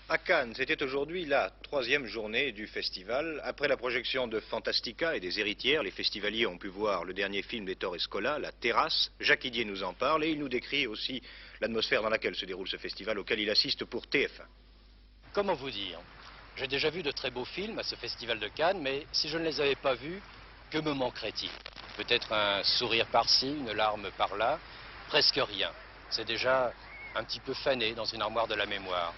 À Cannes, c'était aujourd'hui la troisième journée du festival. Après la projection de Fantastica et des Héritières, les festivaliers ont pu voir le dernier film d'Ettore Scola, La Terrasse. Jacques Idier nous en parle et il nous décrit aussi l'atmosphère dans laquelle se déroule ce festival auquel il assiste pour TF1. Comment vous dire? J'ai déjà vu de très beaux films à ce festival de Cannes, mais si je ne les avais pas vus, que me manquerait-il? Peut-être un sourire par-ci, une larme par-là, presque rien. C'est déjà un petit peu fané dans une armoire de la mémoire.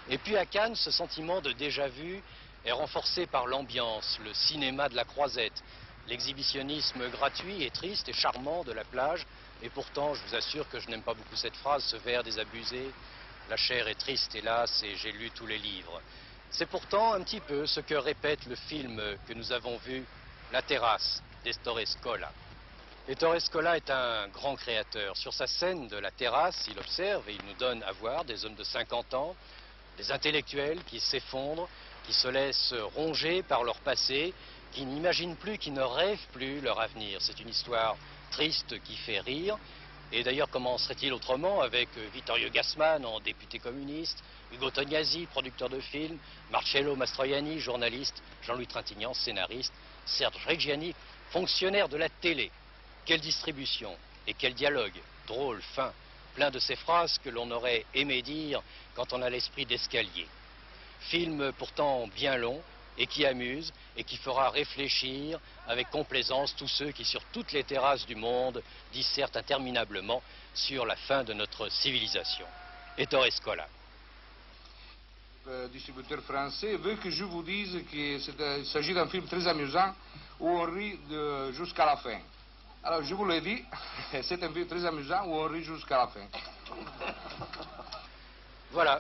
Et puis à Cannes, ce sentiment de déjà-vu est renforcé par l'ambiance, le cinéma de la Croisette, l'exhibitionnisme gratuit et triste et charmant de la plage. Et pourtant, je vous assure que je n'aime pas beaucoup cette phrase, ce vers désabusé. La chair est triste, hélas, et j'ai lu tous les livres. C'est pourtant un petit peu ce que répète le film que nous avons vu, La Terrasse, d'Ettore Scola. Ettore Scola est un grand créateur. Sur sa scène de La Terrasse, il observe et il nous donne à voir des hommes de 50 ans, des intellectuels qui s'effondrent, qui se laissent ronger par leur passé, qui n'imaginent plus, qui ne rêvent plus leur avenir. C'est une histoire triste qui fait rire. Et d'ailleurs, comment serait-il autrement avec Vittorio Gassman en député communiste, Ugo Tognazzi, producteur de films, Marcello Mastroianni, journaliste, Jean-Louis Trintignant, scénariste, Serge Reggiani, fonctionnaire de la télé. Quelle distribution et quel dialogue, drôle, fin, plein de ces phrases que l'on aurait aimé dire quand on a l'esprit d'escalier. Film pourtant bien long et qui amuse et qui fera réfléchir avec complaisance tous ceux qui sur toutes les terrasses du monde dissertent interminablement sur la fin de notre civilisation. Ettore Scola. Le distributeur français veut que je vous dise qu'il s'agit d'un film très amusant où on rit jusqu'à la fin. Alors je vous l'ai dit, c'est un film très amusant où on rit jusqu'à la fin. Voilà,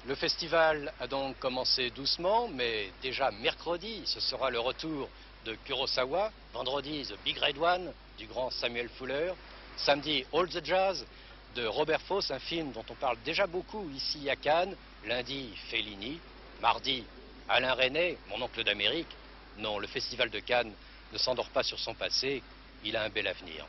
le festival a donc commencé doucement, mais déjà mercredi, ce sera le retour de Kurosawa. Vendredi, The Big Red One, du grand Samuel Fuller. Samedi, All the Jazz, de Robert Fosse, un film dont on parle déjà beaucoup ici à Cannes. Lundi, Fellini. Mardi, Alain Resnais, mon oncle d'Amérique. Non, le festival de Cannes ne s'endort pas sur son passé, il a un bel avenir.